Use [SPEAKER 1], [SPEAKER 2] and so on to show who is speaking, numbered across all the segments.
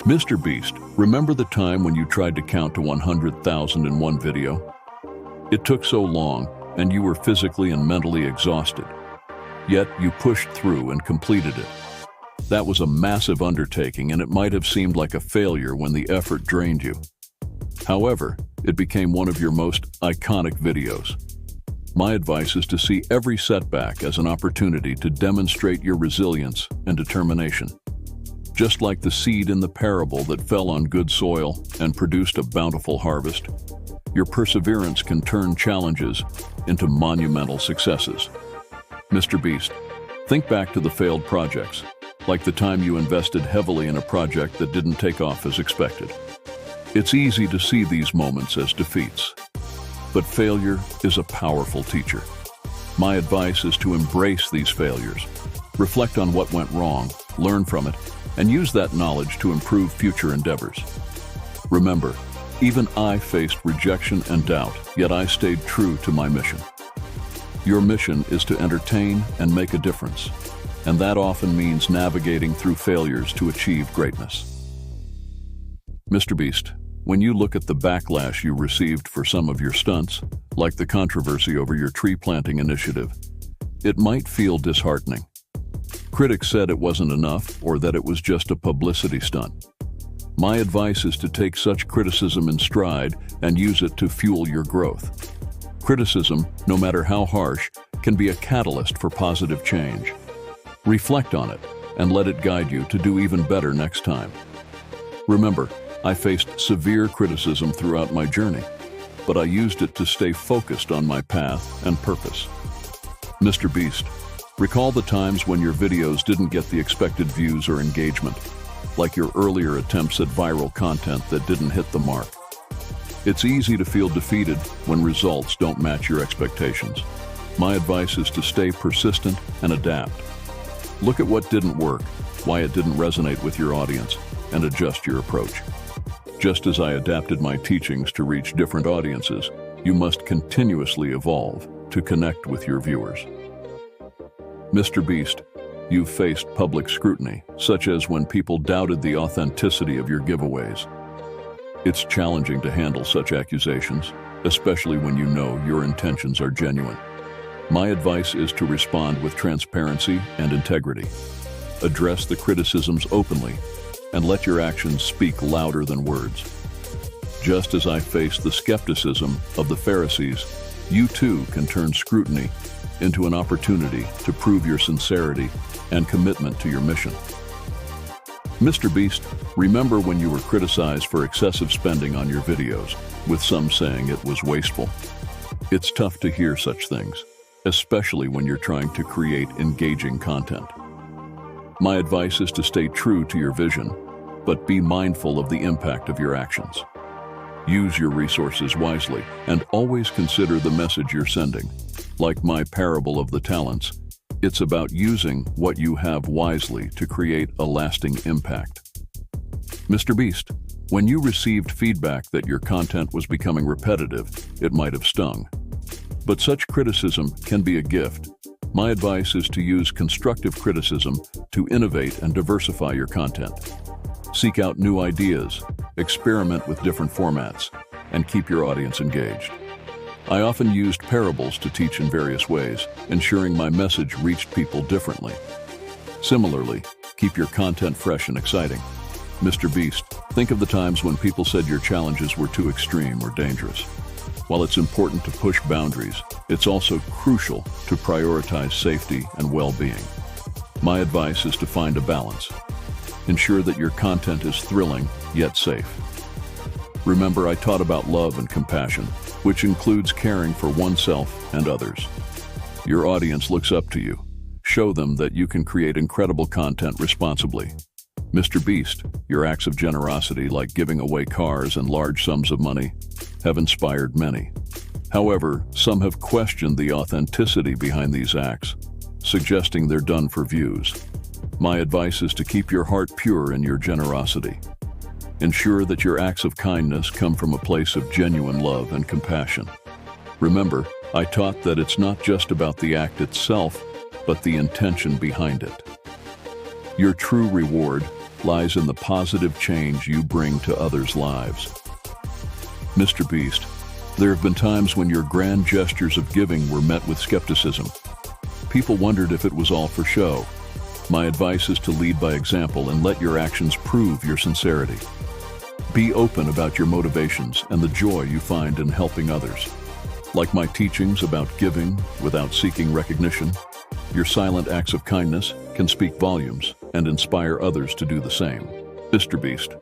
[SPEAKER 1] MrBeast, remember the time when you tried to count to 100,000 in one video? It took so long, and you were physically and mentally exhausted. Yet you pushed through and completed it. That was a massive undertaking, and it might have seemed like a failure when the effort drained you. However, it became one of your most iconic videos. My advice is to see every setback as an opportunity to demonstrate your resilience and determination. Just like the seed in the parable that fell on good soil and produced a bountiful harvest, your perseverance can turn challenges into monumental successes. MrBeast, think back to the failed projects, like the time you invested heavily in a project that didn't take off as expected. It's easy to see these moments as defeats, but failure is a powerful teacher. My advice is to embrace these failures, reflect on what went wrong, learn from it, and use that knowledge to improve future endeavors. Remember, even I faced rejection and doubt, yet I stayed true to my mission. Your mission is to entertain and make a difference, and that often means navigating through failures to achieve greatness. MrBeast, when you look at the backlash you received for some of your stunts, like the controversy over your tree planting initiative, it might feel disheartening. Critics said it wasn't enough or that it was just a publicity stunt. My advice is to take such criticism in stride and use it to fuel your growth. Criticism, no matter how harsh, can be a catalyst for positive change. Reflect on it and let it guide you to do even better next time. Remember, I faced severe criticism throughout my journey, but I used it to stay focused on my path and purpose. MrBeast, recall the times when your videos didn't get the expected views or engagement, like your earlier attempts at viral content that didn't hit the mark. It's easy to feel defeated when results don't match your expectations. My advice is to stay persistent and adapt. Look at what didn't work, why it didn't resonate with your audience, and adjust your approach. Just as I adapted my teachings to reach different audiences, you must continuously evolve to connect with your viewers. MrBeast, you've faced public scrutiny, such as when people doubted the authenticity of your giveaways. It's challenging to handle such accusations, especially when you know your intentions are genuine. My advice is to respond with transparency and integrity. Address the criticisms openly and let your actions speak louder than words. Just as I faced the skepticism of the Pharisees, you too can turn scrutiny into an opportunity to prove your sincerity and commitment to your mission. MrBeast, remember when you were criticized for excessive spending on your videos, with some saying it was wasteful? It's tough to hear such things, especially when you're trying to create engaging content. My advice is to stay true to your vision, but be mindful of the impact of your actions. Use your resources wisely and always consider the message you're sending. Like my parable of the talents, it's about using what you have wisely to create a lasting impact. MrBeast, when you received feedback that your content was becoming repetitive, it might have stung. But such criticism can be a gift. My advice is to use constructive criticism to innovate and diversify your content. Seek out new ideas, experiment with different formats, and keep your audience engaged. I often used parables to teach in various ways, ensuring my message reached people differently. Similarly, keep your content fresh and exciting. MrBeast, think of the times when people said your challenges were too extreme or dangerous. While it's important to push boundaries, it's also crucial to prioritize safety and well-being. My advice is to find a balance. Ensure that your content is thrilling, yet safe. Remember, I taught about love and compassion, which includes caring for oneself and others. Your audience looks up to you. Show them that you can create incredible content responsibly. MrBeast, your acts of generosity, like giving away cars and large sums of money, have inspired many. However, some have questioned the authenticity behind these acts, suggesting they're done for views. My advice is to keep your heart pure in your generosity. Ensure that your acts of kindness come from a place of genuine love and compassion. Remember, I taught that it's not just about the act itself, but the intention behind it. Your true reward lies in the positive change you bring to others' lives. MrBeast, there have been times when your grand gestures of giving were met with skepticism. People wondered if it was all for show. My advice is to lead by example and let your actions prove your sincerity. Be open about your motivations and the joy you find in helping others. Like my teachings about giving without seeking recognition, your silent acts of kindness can speak volumes and inspire others to do the same. MrBeast,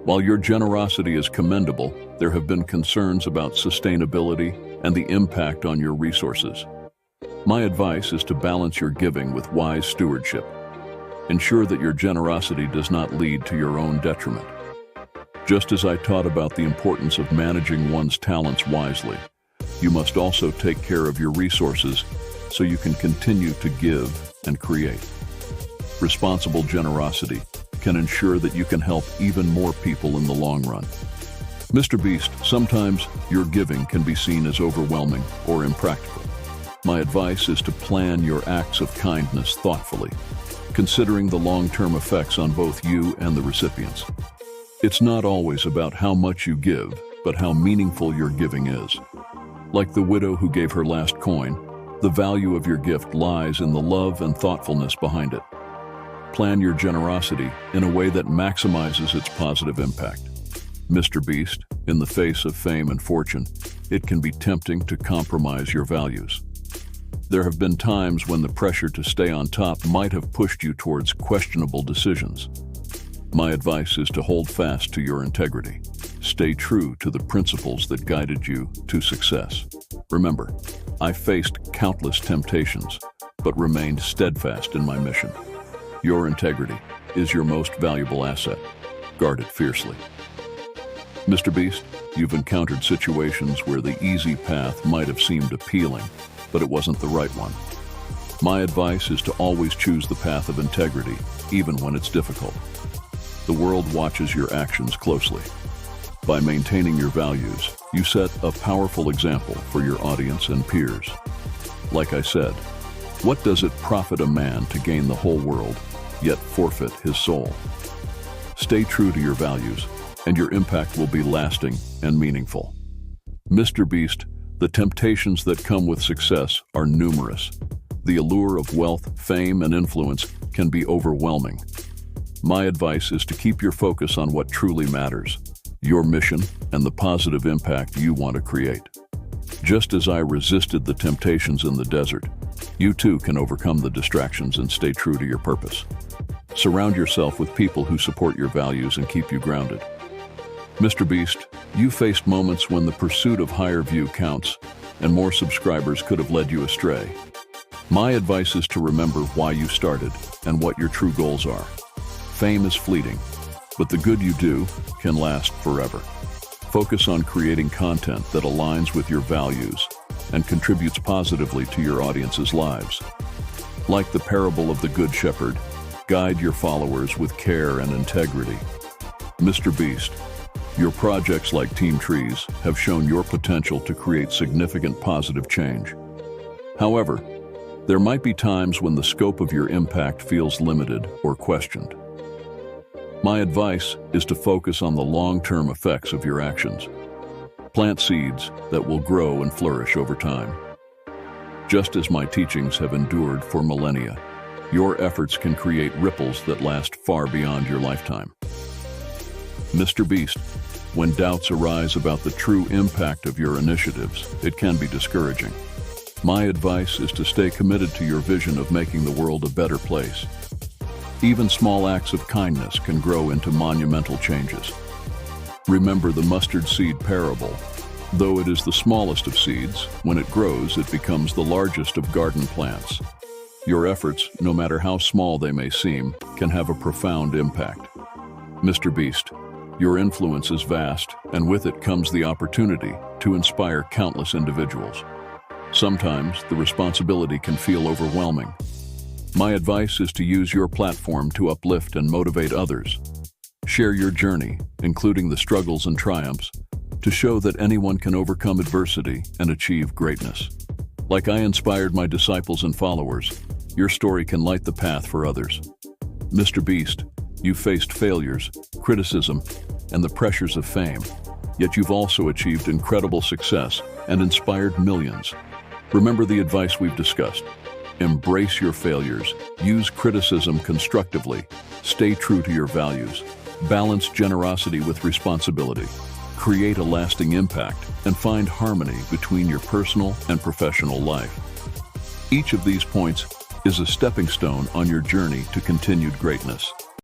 [SPEAKER 1] while your generosity is commendable, there have been concerns about sustainability and the impact on your resources. My advice is to balance your giving with wise stewardship. Ensure that your generosity does not lead to your own detriment. Just as I taught about the importance of managing one's talents wisely, you must also take care of your resources so you can continue to give and create. Responsible generosity can ensure that you can help even more people in the long run. MrBeast, sometimes your giving can be seen as overwhelming or impractical. My advice is to plan your acts of kindness thoughtfully, considering the long-term effects on both you and the recipients. It's not always about how much you give, but how meaningful your giving is. Like the widow who gave her last coin, the value of your gift lies in the love and thoughtfulness behind it. Plan your generosity in a way that maximizes its positive impact. MrBeast, in the face of fame and fortune, it can be tempting to compromise your values. There have been times when the pressure to stay on top might have pushed you towards questionable decisions. My advice is to hold fast to your integrity. Stay true to the principles that guided you to success. Remember, I faced countless temptations, but remained steadfast in my mission. Your integrity is your most valuable asset. Guard it fiercely. MrBeast, you've encountered situations where the easy path might have seemed appealing, but it wasn't the right one. My advice is to always choose the path of integrity, even when it's difficult. The world watches your actions closely. By maintaining your values, you set a powerful example for your audience and peers. Like I said, what does it profit a man to gain the whole world, yet forfeit his soul? Stay true to your values, and your impact will be lasting and meaningful. MrBeast, the temptations that come with success are numerous. The allure of wealth, fame, and influence can be overwhelming. My advice is to keep your focus on what truly matters, your mission and the positive impact you want to create. Just as I resisted the temptations in the desert, you too can overcome the distractions and stay true to your purpose. Surround yourself with people who support your values and keep you grounded. MrBeast, you faced moments when the pursuit of higher view counts and more subscribers could have led you astray. My advice is to remember why you started and what your true goals are. Fame is fleeting, but the good you do can last forever. Focus on creating content that aligns with your values and contributes positively to your audience's lives. Like the parable of the Good Shepherd, guide your followers with care and integrity. MrBeast, your projects like Team Trees have shown your potential to create significant positive change. However, there might be times when the scope of your impact feels limited or questioned. My advice is to focus on the long-term effects of your actions. Plant seeds that will grow and flourish over time. Just as my teachings have endured for millennia, your efforts can create ripples that last far beyond your lifetime. MrBeast, when doubts arise about the true impact of your initiatives, it can be discouraging. My advice is to stay committed to your vision of making the world a better place. Even small acts of kindness can grow into monumental changes. Remember the mustard seed parable. Though it is the smallest of seeds, when it grows, it becomes the largest of garden plants. Your efforts, no matter how small they may seem, can have a profound impact. MrBeast, your influence is vast, and with it comes the opportunity to inspire countless individuals. Sometimes the responsibility can feel overwhelming. My advice is to use your platform to uplift and motivate others. Share your journey, including the struggles and triumphs, to show that anyone can overcome adversity and achieve greatness. Like I inspired my disciples and followers, your story can light the path for others. MrBeast, You've faced failures, criticism, and the pressures of fame, yet you've also achieved incredible success and inspired millions. Remember the advice we've discussed. Embrace your failures, use criticism constructively, stay true to your values, balance generosity with responsibility, create a lasting impact, and find harmony between your personal and professional life. Each of these points is a stepping stone on your journey to continued greatness.